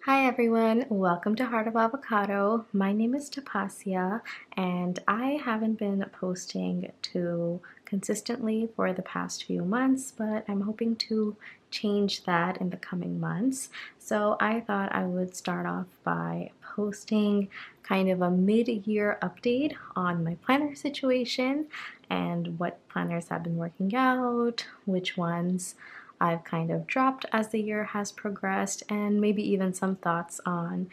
Hi everyone, welcome to Heart of Avocado. My name is Tapasia and I haven't been posting too consistently for the past few months, but I'm hoping to change that in the coming months. So I thought I would start off by posting kind of a mid-year update on my planner situation and what planners have been working out, which ones I've kind of dropped as the year has progressed, and maybe even some thoughts on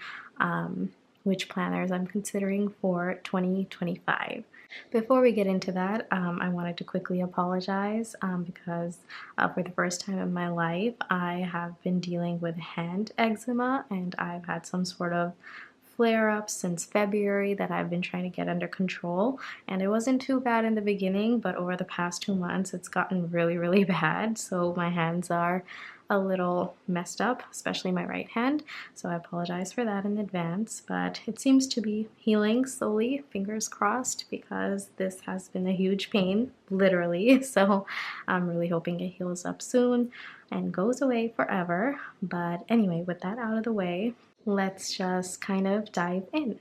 which planners I'm considering for 2025. Before we get into that, I wanted to quickly apologize because for the first time in my life, I have been dealing with hand eczema and I've had some sort of flare-ups since February that I've been trying to get under control. And it wasn't too bad in the beginning, but over the past 2 months, it's gotten really bad. So my hands are a little messed up, especially my right hand. So I apologize for that in advance, but it seems to be healing slowly, fingers crossed, because this has been a huge pain, literally. So I'm really hoping it heals up soon and goes away forever. But anyway, with that out of the way, let's just kind of dive in.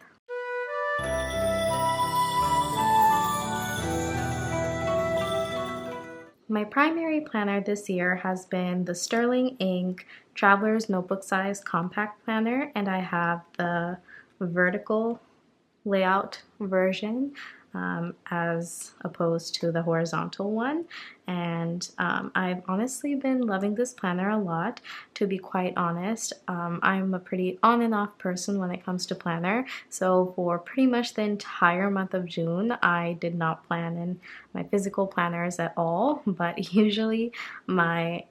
My primary planner this year has been the Sterling Ink Traveler's Notebook Size Compact Planner, and I have the vertical layout version as opposed to the horizontal one. And I've honestly been loving this planner a lot, to be quite honest. I'm a pretty on and off person when it comes to planner. So for pretty much the entire month of June, I did not plan in my physical planners at all, but usually my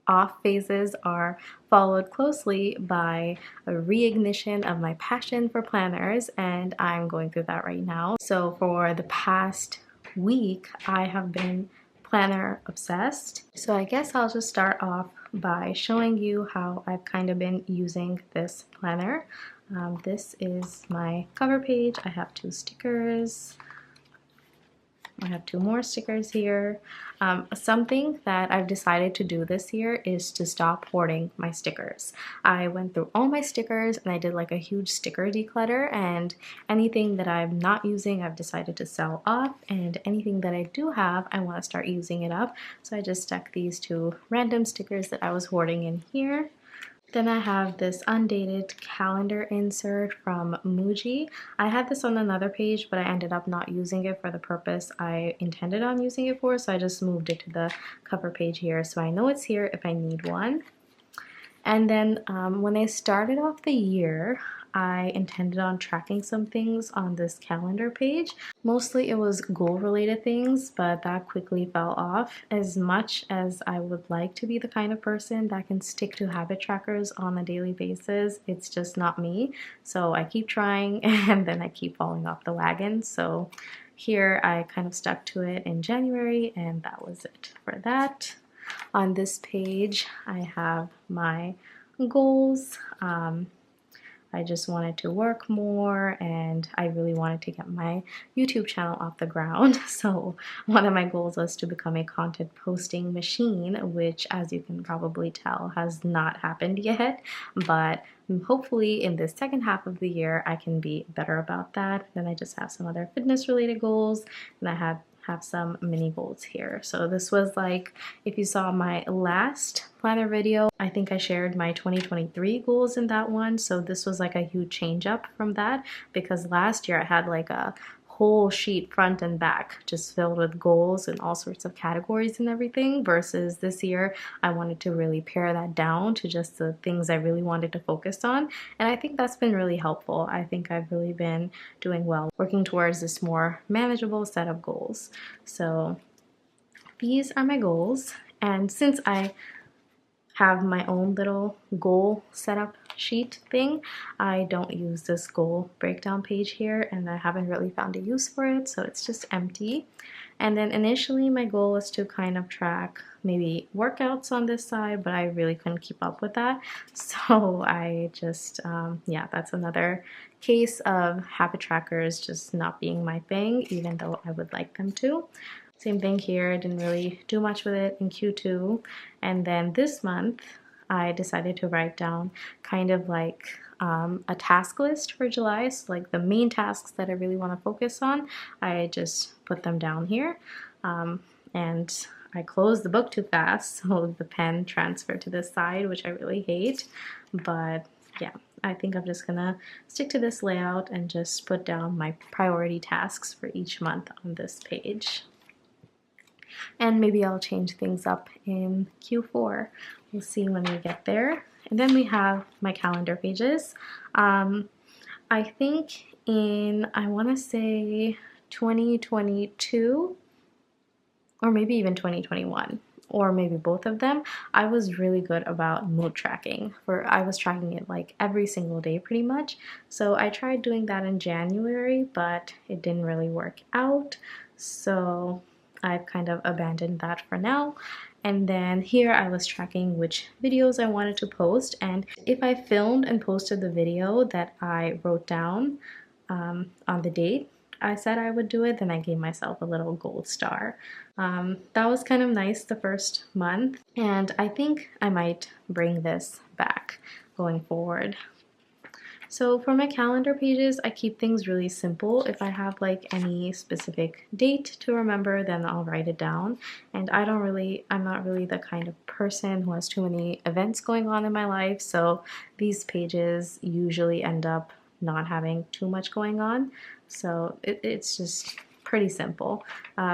off phases are followed closely by a reignition of my passion for planners, and I'm going through that right now. So for the past week, I have been planner obsessed. So I guess I'll just start off by showing you how I've kind of been using this planner. This is my cover page. I have 2 stickers. I have 2 more stickers here. Something that I've decided to do this year is to stop hoarding my stickers. I went through all my stickers and I did like a huge sticker declutter, and anything that I'm not using I've decided to sell off, and anything that I do have I want to start using it up. So I just stuck these 2 random stickers that I was hoarding in here. Then I have this undated calendar insert from Muji. I had this on another page, but I ended up not using it for the purpose I intended on using it for, so I just moved it to the cover page here so I know it's here if I need one. And then when I started off the year, I intended on tracking some things on this calendar page. Mostly it was goal-related things, but that quickly fell off. As much as I would like to be the kind of person that can stick to habit trackers on a daily basis, it's just not me. So I keep trying and then I keep falling off the wagon. So here I kind of stuck to it in January, and that was it for that. On this page, I have my goals. I just wanted to work more, and I really wanted to get my YouTube channel off the ground. So one of my goals was to become a content posting machine, which, as you can probably tell, has not happened yet. But hopefully in the second half of the year, I can be better about that. Then I just have some other fitness related goals, and I have some mini goals here. So this was like, if you saw my last planner video, I think I shared my 2023 goals in that one. So this was like a huge change up from that, because last year I had like a whole sheet front and back just filled with goals and all sorts of categories and everything, versus this year I wanted to really pare that down to just the things I really wanted to focus on. And I think that's been really helpful. I think I've really been doing well working towards this more manageable set of goals. So these are my goals, and since I have my own little goal setup sheet thing, I don't use this goal breakdown page here, and I haven't really found a use for it, so it's just empty. And then initially my goal was to kind of track maybe workouts on this side, but I really couldn't keep up with that. So I just, yeah, that's another case of habit trackers just not being my thing, even though I would like them to. Same thing here, didn't really do much with it in Q2. And then this month, I decided to write down kind of like a task list for July. So like the main tasks that I really want to focus on, I just put them down here. And I closed the book too fast, so the pen transferred to this side, which I really hate. But yeah, I think I'm just gonna stick to this layout and just put down my priority tasks for each month on this page. And maybe I'll change things up in Q4. We'll see when we get there. And then we have my calendar pages. I think I want to say 2022, or maybe even 2021, or maybe both of them, I was really good about mood tracking. I was tracking it like every single day pretty much. So I tried doing that in January, but it didn't really work out. So I've kind of abandoned that for now. And then here I was tracking which videos I wanted to post, and if I filmed and posted the video that I wrote down on the date I said I would do it, then I gave myself a little gold star. That was kind of nice the first month, and I think I might bring this back going forward. So for my calendar pages, I keep things really simple. If I have like any specific date to remember, then I'll write it down. And I'm not really the kind of person who has too many events going on in my life, so these pages usually end up not having too much going on. So it's just pretty simple.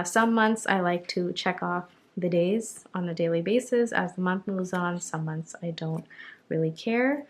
Some months I like to check off the days on a daily basis as the month moves on. Some months I don't really care.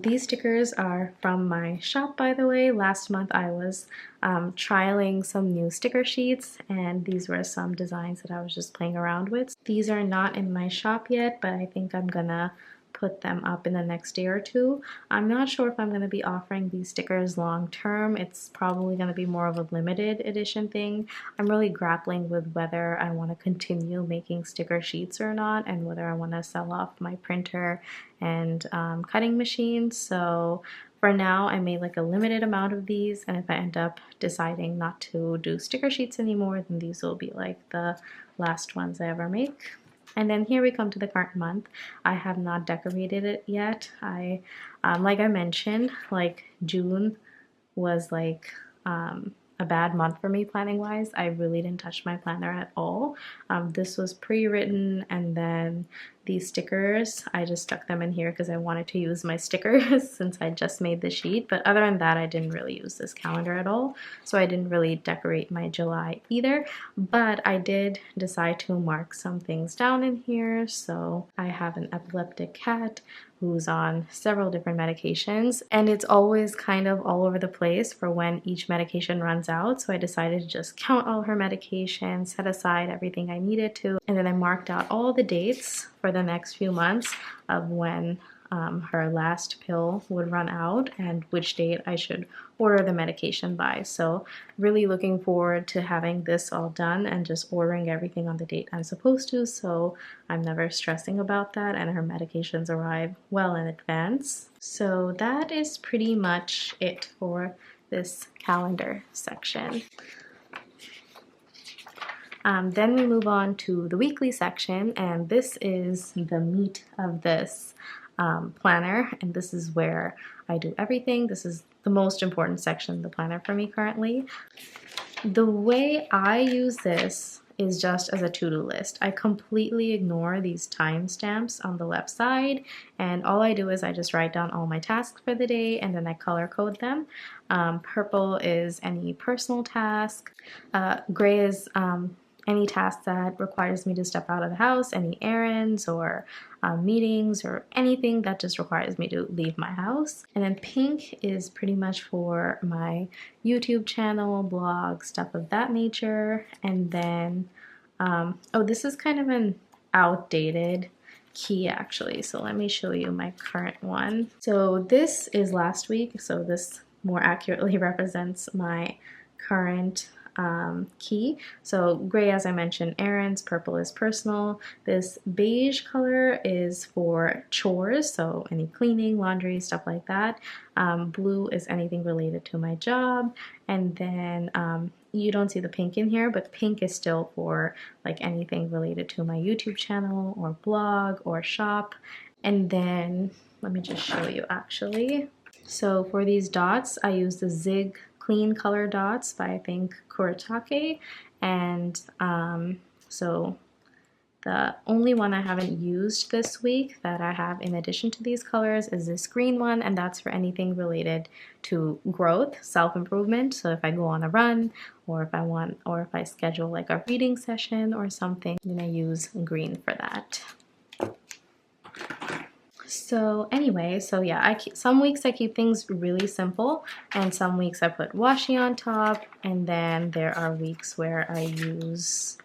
These stickers are from my shop, by the way. Last month I was trialing some new sticker sheets, and these were some designs that I was just playing around with. These are not in my shop yet, but I think I'm gonna put them up in the next day or two. I'm not sure if I'm going to be offering these stickers long term. It's probably going to be more of a limited edition thing. I'm really grappling with whether I want to continue making sticker sheets or not, and whether I want to sell off my printer and cutting machine. So for now, I made like a limited amount of these, and if I end up deciding not to do sticker sheets anymore, then these will be like the last ones I ever make. And then here we come to the current month. I have not decorated it yet. Like I mentioned, like June was like a bad month for me planning wise. I really didn't touch my planner at all. This was pre-written, and then these stickers, I just stuck them in here because I wanted to use my stickers since I just made the sheet. But other than that, I didn't really use this calendar at all. So I didn't really decorate my July either. But I did decide to mark some things down in here. So I have an epileptic cat who's on several different medications, and it's always kind of all over the place for when each medication runs out. So I decided to just count all her medications, set aside everything I needed to, and then I marked out all the dates for the next few months of when her last pill would run out and which date I should order the medication by. So really looking forward to having this all done and just ordering everything on the date I'm supposed to, so I'm never stressing about that and her medications arrive well in advance. So that is pretty much it for this calendar section. Then we move on to the weekly section, and this is the meat of this planner, and this is where I do everything. This is the most important section of the planner for me currently. The way I use this is just as a to-do list. I completely ignore these timestamps on the left side, and all I do is I just write down all my tasks for the day, and then I color code them. Purple is any personal task. Gray is any task that requires me to step out of the house, any errands or meetings or anything that just requires me to leave my house. And then pink is pretty much for my YouTube channel, blog, stuff of that nature. And then, oh, this is kind of an outdated key actually. So let me show you my current one. So this is last week. So this more accurately represents my current key. So gray, as I mentioned, errands. Purple is personal. This beige color is for chores, so any cleaning, laundry, stuff like that. Blue is anything related to my job. And then you don't see the pink in here, but pink is still for like anything related to my YouTube channel or blog or shop. And then let me just show you actually. So for these dots, I use the Zig Clean Color Dots by, I think, Kuretake. And so the only one I haven't used this week that I have in addition to these colors is this green one, and that's for anything related to growth, self-improvement. So if I go on a run, or if I schedule like a reading session or something, then I use green for that. So anyway, so yeah, some weeks I keep things really simple, and some weeks I put washi on top, and then there are weeks where I use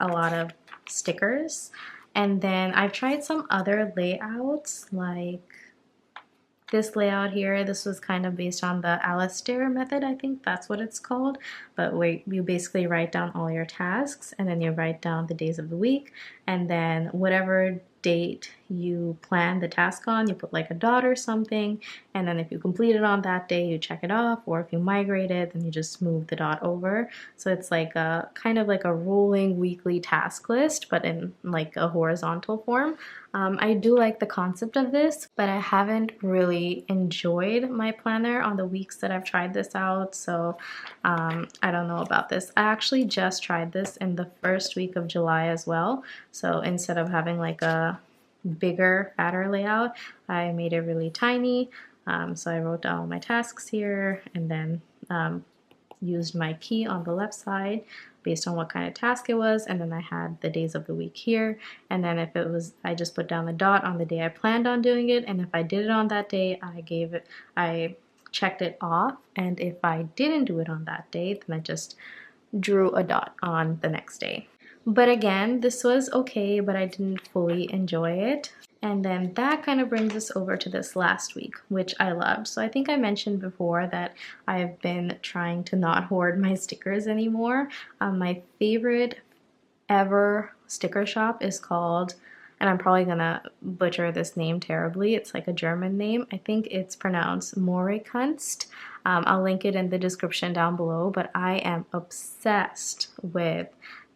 a lot of stickers. And then I've tried some other layouts, like this layout here. This was kind of based on the Alistair method, I think that's what it's called. But where you basically write down all your tasks, and then you write down the days of the week, and then whatever date you plan the task on, you put like a dot or something, and then if you complete it on that day, you check it off, or if you migrate it, then you just move the dot over. So it's like a kind of like a rolling weekly task list, but in like a horizontal form. I do like the concept of this, but I haven't really enjoyed my planner on the weeks that I've tried this out, so I don't know about this. I actually just tried this in the first week of July as well, so instead of having like a bigger, fatter layout, I made it really tiny. So I wrote down all my tasks here, and then used my key on the left side based on what kind of task it was, and then I had the days of the week here, and then if it was, I just put down the dot on the day I planned on doing it, and if I did it on that day, I checked it off, and if I didn't do it on that day, then I just drew a dot on the next day. But again, this was okay, but I didn't fully enjoy it. And then that kind of brings us over to this last week, which I loved. So I think I mentioned before that I've been trying to not hoard my stickers anymore. My favorite ever sticker shop is called, and I'm probably gonna butcher this name terribly, it's like a German name. I think it's pronounced Morekunst. I'll link it in the description down below, but I am obsessed with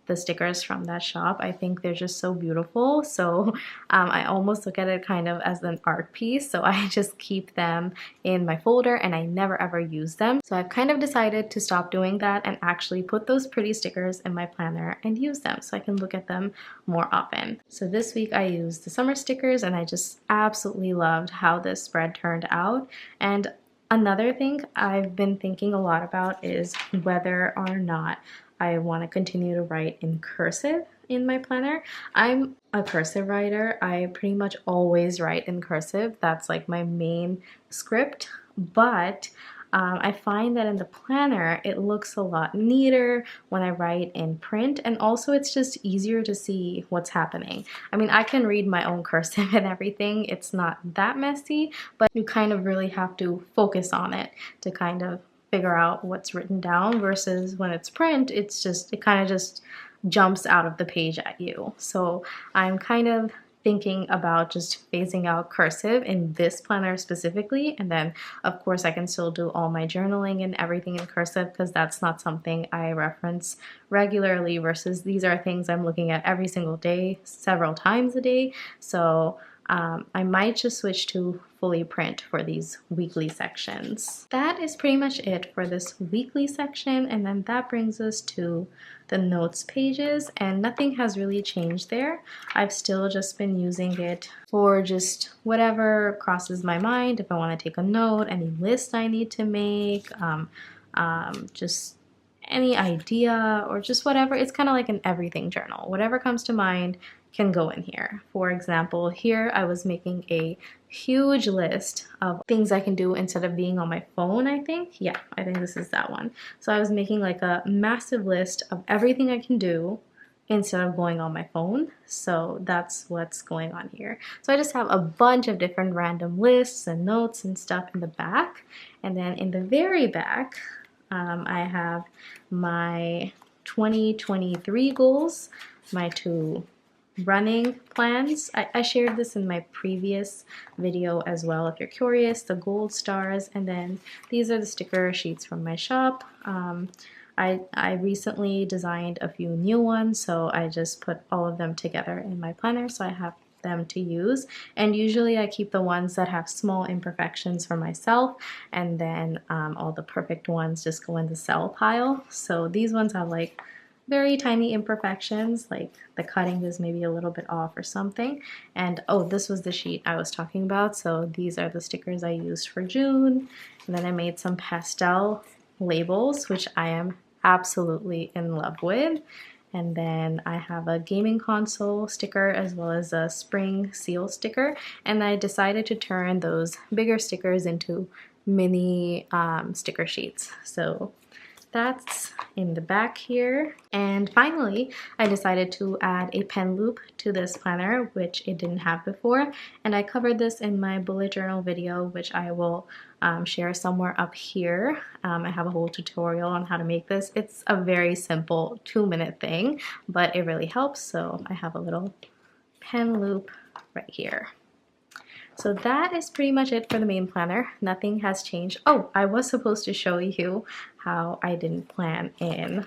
the stickers from that shop. I think they're just so beautiful. So I almost look at it kind of as an art piece. So I just keep them in my folder and I never ever use them. So I've kind of decided to stop doing that and actually put those pretty stickers in my planner and use them so I can look at them more often. So this week I used the summer stickers and I just absolutely loved how this spread turned out. And another thing I've been thinking a lot about is whether or not I want to continue to write in cursive in my planner. I'm a cursive writer. I pretty much always write in cursive. That's like my main script, but I find that in the planner it looks a lot neater when I write in print, and also it's just easier to see what's happening. I mean, I can read my own cursive and everything. It's not that messy, but you kind of really have to focus on it to kind of figure out what's written down, versus when it's print, it kind of just jumps out of the page at you. So I'm kind of thinking about just phasing out cursive in this planner specifically, and then of course I can still do all my journaling and everything in cursive because that's not something I reference regularly, versus these are things I'm looking at every single day, several times a day. So I might just switch to fully print for these weekly sections. That is pretty much it for this weekly section, and then that brings us to the notes pages, and nothing has really changed there. I've still just been using it for just whatever crosses my mind. If I want to take a note, any list I need to make, just any idea or just whatever. It's kind of like an everything journal. Whatever comes to mind can go in here. For example, here I was making a huge list of things I can do instead of being on my phone, I think. Yeah, I think this is that one. So I was making like a massive list of everything I can do instead of going on my phone. So that's what's going on here. So I just have a bunch of different random lists and notes and stuff in the back. And then in the very back, I have my 2023 goals, my 2 running plans. I shared this in my previous video as well if you're curious, the gold stars, and then these are the sticker sheets from my shop. I recently designed a few new ones, so I just put all of them together in my planner, so I have them to use. And usually I keep the ones that have small imperfections for myself, and then all the perfect ones just go in the sell pile. So these ones have like very tiny imperfections, like the cutting is maybe a little bit off or something. And oh, this was the sheet I was talking about. So these are the stickers I used for June. And then I made some pastel labels, which I am absolutely in love with. And then I have a gaming console sticker as well as a spring seal sticker. And I decided to turn those bigger stickers into mini sticker sheets. So that's in the back here. And finally, I decided to add a pen loop to this planner, which it didn't have before. And I covered this in my bullet journal video, which I will share somewhere up here. I have a whole tutorial on how to make this. It's a very simple 2-minute thing, but it really helps. So I have a little pen loop right here. So that is pretty much it for the main planner. Nothing has changed. Oh, I was supposed to show you how I didn't plan in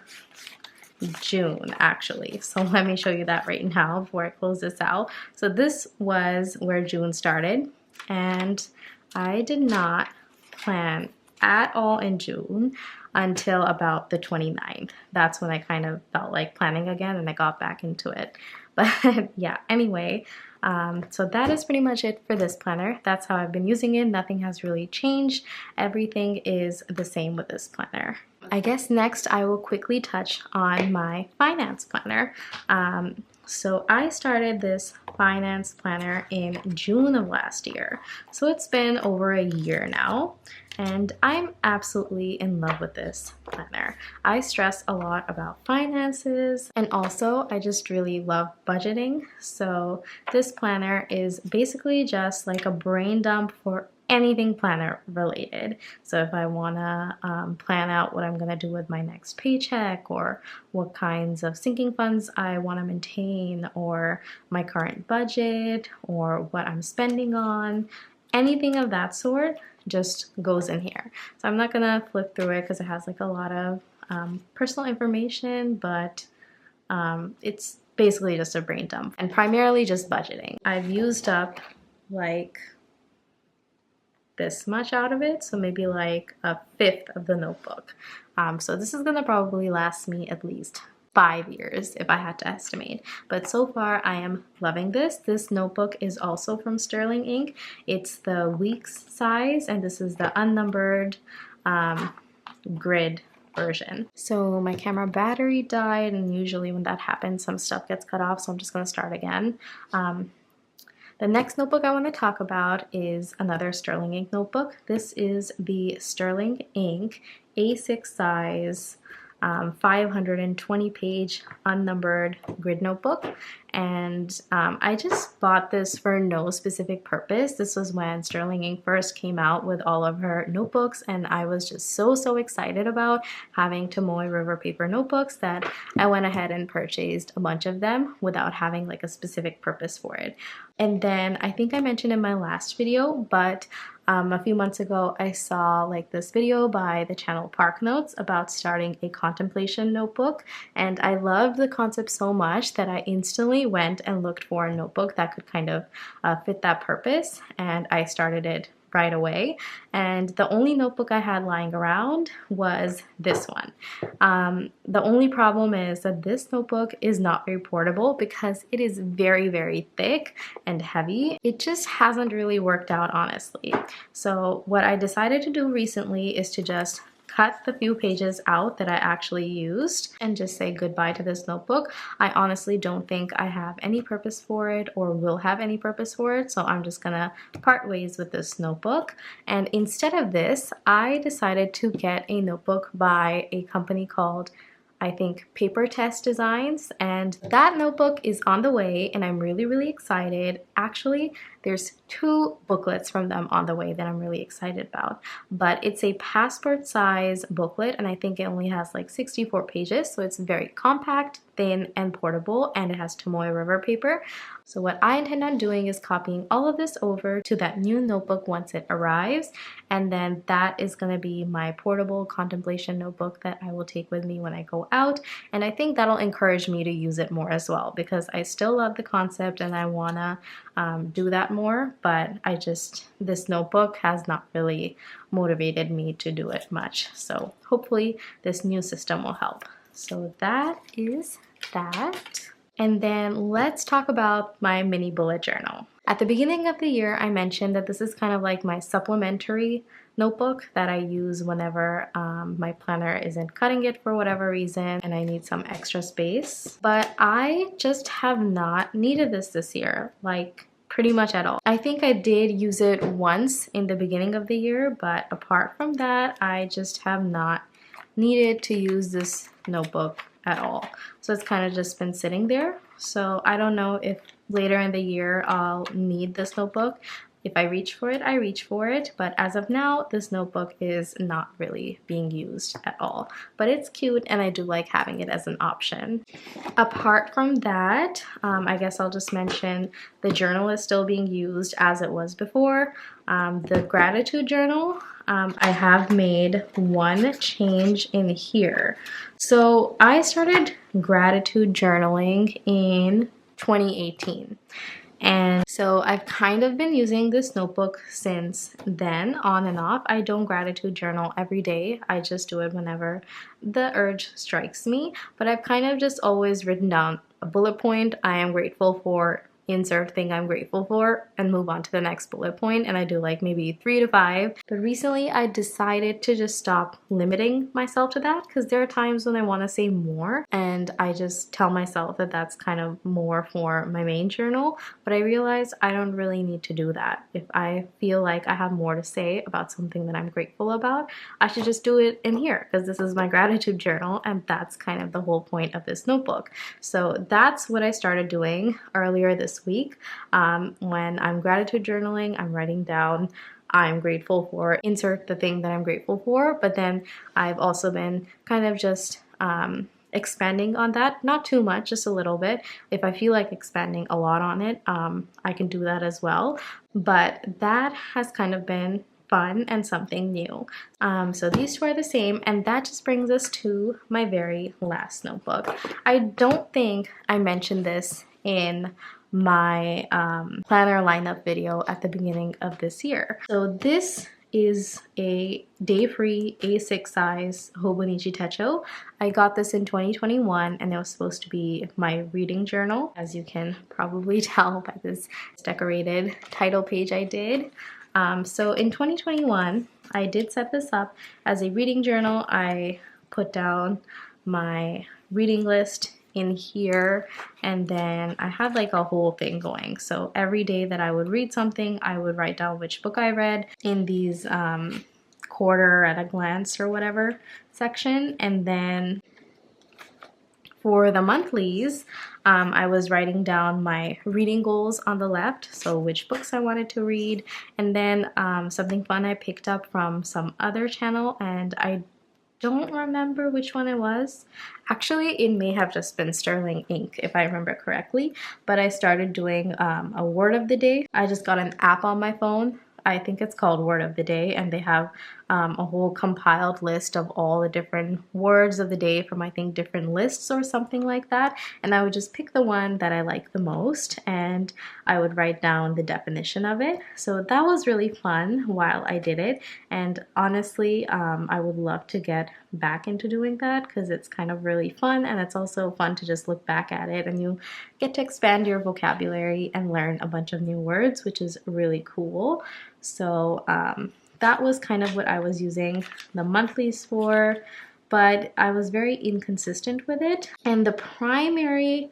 June actually. So let me show you that right now before I close this out. So this was where June started, and I did not plan at all in June until about the 29th. That's when I kind of felt like planning again and I got back into it. But yeah, anyway, so that is pretty much it for this planner. That's how I've been using it. Nothing has really changed. Everything is the same with this planner. I guess next I will quickly touch on my finance planner. So I started this finance planner in June of last year. So it's been over a year now, and I'm absolutely in love with this planner. I stress a lot about finances, and also I just really love budgeting. So this planner is basically just like a brain dump for anything planner related. So if I want to plan out what I'm going to do with my next paycheck, or what kinds of sinking funds I want to maintain, or my current budget, or what I'm spending on, anything of that sort just goes in here. So I'm not going to flip through it because it has like a lot of personal information, but it's basically just a brain dump and primarily just budgeting. I've used up like this much out of it, so maybe like a fifth of the notebook. So this is gonna probably last me at least 5 years if I had to estimate. But so far I am loving this. This notebook is also from Sterling Ink. It's the weeks size, and this is the unnumbered grid version. So my camera battery died, and usually when that happens some stuff gets cut off, so I'm just gonna start again. The next notebook I want to talk about is another Sterling Ink notebook. This is the Sterling Ink A6 size 520 page unnumbered grid notebook, and I just bought this for no specific purpose. This was when Sterling Ink first came out with all of her notebooks, and I was just so excited about having Tomoe River paper notebooks that I went ahead and purchased a bunch of them without having like a specific purpose for it. And then I think I mentioned in my last video, but a few months ago, I saw like this video by the channel Park Notes about starting a contemplation notebook, and I loved the concept so much that I instantly went and looked for a notebook that could kind of fit that purpose, and I started it right away. And the only notebook I had lying around was this one. The only problem is that this notebook is not very portable because it is very thick and heavy. It just hasn't really worked out, honestly. So what I decided to do recently is to just cut the few pages out that I actually used and just say goodbye to this notebook. I honestly don't think I have any purpose for it or will have any purpose for it, so I'm just gonna part ways with this notebook. And instead of this, I decided to get a notebook by a company called, I think, Paper Test Designs, and that notebook is on the way, and I'm really excited. Actually, there's 2 booklets from them on the way that I'm really excited about, but it's a passport size booklet, and I think it only has like 64 pages, so it's very compact, thin and portable, and it has Tomoe River paper. So what I intend on doing is copying all of this over to that new notebook once it arrives, and then that is going to be my portable contemplation notebook that I will take with me when I go out. And I think that'll encourage me to use it more as well, because I still love the concept and I want to do that more, but this notebook has not really motivated me to do it much. So hopefully this new system will help. So that is that. And then let's talk about my mini bullet journal. At the beginning of the year, I mentioned that this is kind of like my supplementary notebook that I use whenever my planner isn't cutting it for whatever reason and I need some extra space. But I just have not needed this year, like pretty much at all. I think I did use it once in the beginning of the year, but apart from that, I just have not needed to use this notebook at all. So it's kind of just been sitting there. So I don't know if later in the year I'll need this notebook. If I reach for it, I reach for it. But as of now, this notebook is not really being used at all. But it's cute and I do like having it as an option. Apart from that, I guess I'll just mention the journal is still being used as it was before. The gratitude journal, I have made one change in here. So I started gratitude journaling in 2018. And so I've kind of been using this notebook since then, on and off. I don't gratitude journal every day. I just do it whenever the urge strikes me. But I've kind of just always written down a bullet point I am grateful for, insert thing I'm grateful for, and move on to the next bullet point. And I do like maybe 3 to 5. But recently I decided to just stop limiting myself to that, because there are times when I want to say more and I just tell myself that that's kind of more for my main journal. But I realized I don't really need to do that. If I feel like I have more to say about something that I'm grateful about, I should just do it in here, because this is my gratitude journal and that's kind of the whole point of this notebook. So that's what I started doing earlier this week. When I'm gratitude journaling, I'm writing down I'm grateful for, insert the thing that I'm grateful for, but then I've also been kind of just expanding on that, not too much, just a little bit. If I feel like expanding a lot on it, I can do that as well, but that has kind of been fun and something new. So these two are the same, and that just brings us to my very last notebook. I don't think I mentioned this in my planner lineup video at the beginning of this year. So this is a day-free A6 size Hobonichi Techo. I got this in 2021 and it was supposed to be my reading journal, as you can probably tell by this decorated title page I did. So in 2021, I did set this up as a reading journal. I put down my reading list in here, and then I had like a whole thing going. So every day that I would read something, I would write down which book I read in these quarter at a glance or whatever section. And then for the monthlies, I was writing down my reading goals on the left, so which books I wanted to read, and then something fun I picked up from some other channel, and I don't remember which one it was. Actually, it may have just been Sterling Ink if I remember correctly, but I started doing a word of the day. I just got an app on my phone. I think it's called Word of the Day, and they have a whole compiled list of all the different words of the day from, I think, different lists or something like that. And I would just pick the one that I like the most and I would write down the definition of it. So that was really fun while I did it. And honestly, I would love to get back into doing that because it's kind of really fun, and it's also fun to just look back at it and you get to expand your vocabulary and learn a bunch of new words, which is really cool. So that was kind of what I was using the monthlies for, but I was very inconsistent with it. And the primary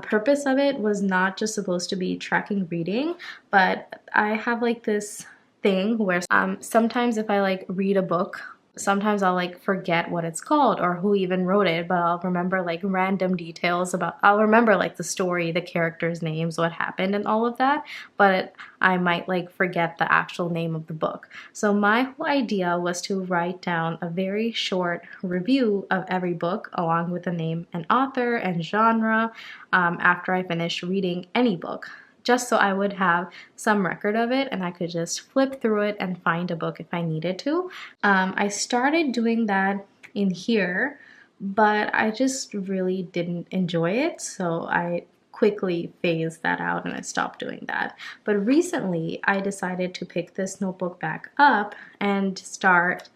purpose of it was not just supposed to be tracking reading, but I have like this thing where sometimes if I like read a book sometimes I'll like forget what it's called or who even wrote it, but I'll remember like random details I'll remember like the story, the characters' names, what happened, and all of that, but I might like forget the actual name of the book. So my whole idea was to write down a very short review of every book along with the name and author and genre after I finished reading any book, just so I would have some record of it and I could just flip through it and find a book if I needed to. I started doing that in here, but I just really didn't enjoy it, so I quickly phased that out and I stopped doing that. But recently, I decided to pick this notebook back up and start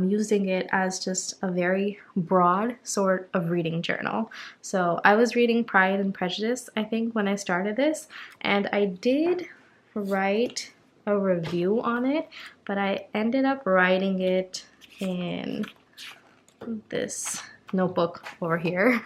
using it as just a very broad sort of reading journal. So I was reading Pride and Prejudice, I think, when I started this, and I did write a review on it, but I ended up writing it in this notebook over here.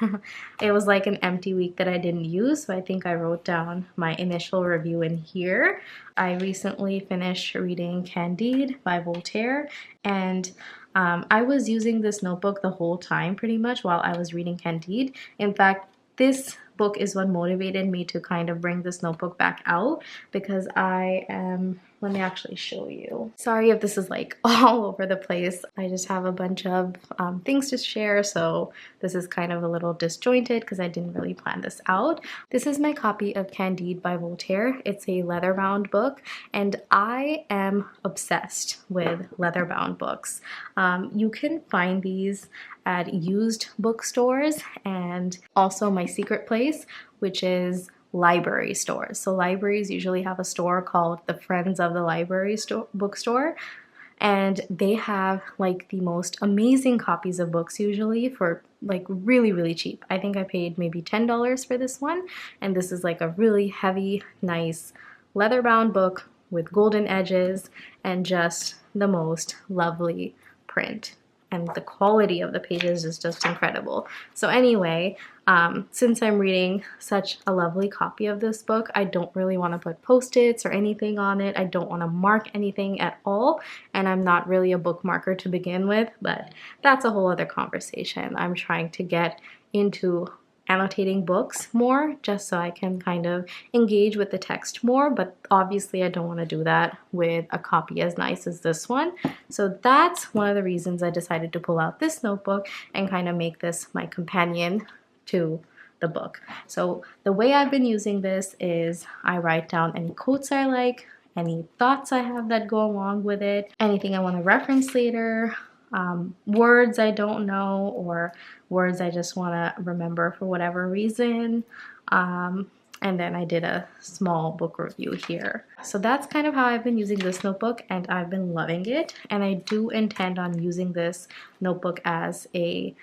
It was like an empty week that I didn't use, so I think I wrote down my initial review in here. I recently finished reading Candide by Voltaire, and I was using this notebook the whole time pretty much while I was reading Candide. In fact, this book is what motivated me to kind of bring this notebook back out, because let me actually show you. Sorry if this is like all over the place. I just have a bunch of things to share, so this is kind of a little disjointed because I didn't really plan this out. This is my copy of Candide by Voltaire. It's a leather-bound book, and I am obsessed with leather-bound books. You can find these at used bookstores and also my secret place, which is library stores. So libraries usually have a store called the Friends of the Library bookstore, and they have like the most amazing copies of books usually for like really, really cheap. I think I paid maybe $10 for this one, and this is like a really heavy, nice leather-bound book with golden edges and just the most lovely print. And the quality of the pages is just incredible. So anyway, since I'm reading such a lovely copy of this book, I don't really want to put post-its or anything on it. I don't want to mark anything at all, and I'm not really a bookmarker to begin with, but that's a whole other conversation. I'm trying to get into annotating books more just so I can kind of engage with the text more, but obviously I don't want to do that with a copy as nice as this one. So that's one of the reasons I decided to pull out this notebook and kind of make this my companion to the book. So the way I've been using this is I write down any quotes I like, any thoughts I have that go along with it, anything I want to reference later, words I don't know, or words I just want to remember for whatever reason. And then I did a small book review here. So that's kind of how I've been using this notebook, and I've been loving it. And I do intend on using this notebook as a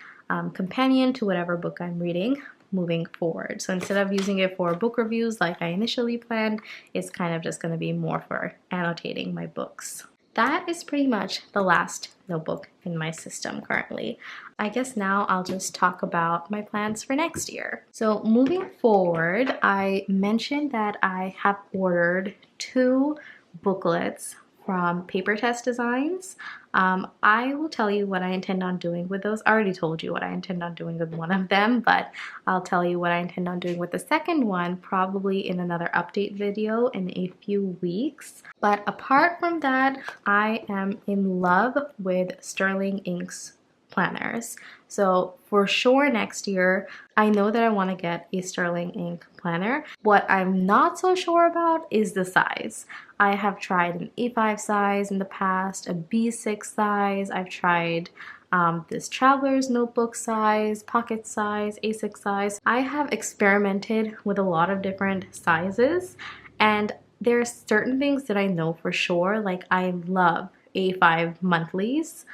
companion to whatever book I'm reading moving forward. So instead of using it for book reviews like I initially planned, it's kind of just going to be more for annotating my books. That is pretty much the last notebook in my system currently. I guess now I'll just talk about my plans for next year. So moving forward, I mentioned that I have ordered 2 booklets from Paper Test Designs. I will tell you what I intend on doing with those. I already told you what I intend on doing with one of them, but I'll tell you what I intend on doing with the second one probably in another update video in a few weeks. But apart from that, I am in love with Sterling Inks planners. So for sure next year, I know that I want to get a Sterling Ink planner. What I'm not so sure about is the size. I have tried an A5 size in the past, a B6 size. I've tried this traveler's notebook size, pocket size, A6 size. I have experimented with a lot of different sizes, and there are certain things that I know for sure. Like I love A5 monthlies.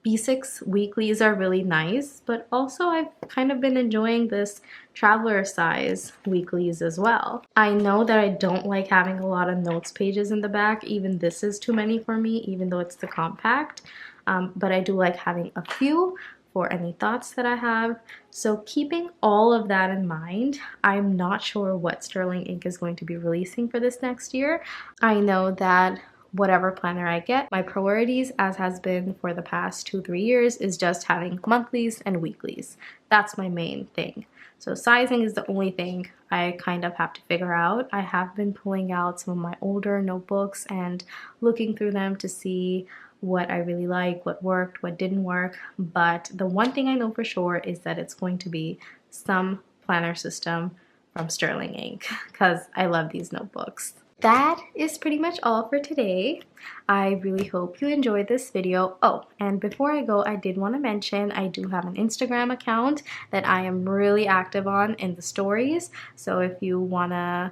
B6 weeklies are really nice, but also I've kind of been enjoying this traveler size weeklies as well. I know that I don't like having a lot of notes pages in the back. Even this is too many for me, even though it's the compact. But I do like having a few for any thoughts that I have. So keeping all of that in mind, I'm not sure what Sterling Ink is going to be releasing for this next year. I know that whatever planner I get. My priorities, as has been for the past 2-3 years, is just having monthlies and weeklies. That's my main thing. So sizing is the only thing I kind of have to figure out. I have been pulling out some of my older notebooks and looking through them to see what I really like, what worked, what didn't work. But the one thing I know for sure is that it's going to be some planner system from Sterling Ink because I love these notebooks. That is pretty much all for today. I really hope you enjoyed this video. Oh, and before I go, I did want to mention I do have an Instagram account that I am really active on in the stories. So if you want to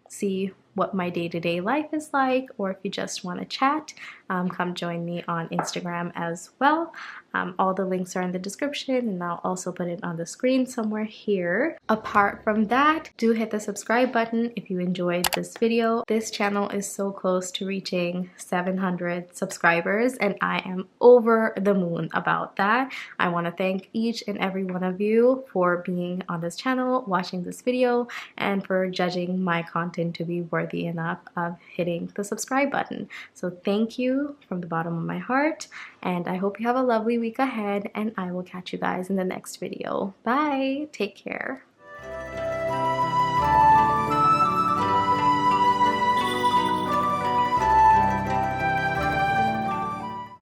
see what my day-to-day life is like, or if you just want to chat, come join me on Instagram as well. All the links are in the description, and I'll also put it on the screen somewhere here. Apart from that, do hit the subscribe button if you enjoyed this video. This channel is so close to reaching 700 subscribers, and I am over the moon about that. I want to thank each and every one of you for being on this channel, watching this video, and for judging my content to be worthy enough of hitting the subscribe button. So thank you from the bottom of my heart, and I hope you have a lovely week ahead, and I will catch you guys in the next video. Bye! Take care.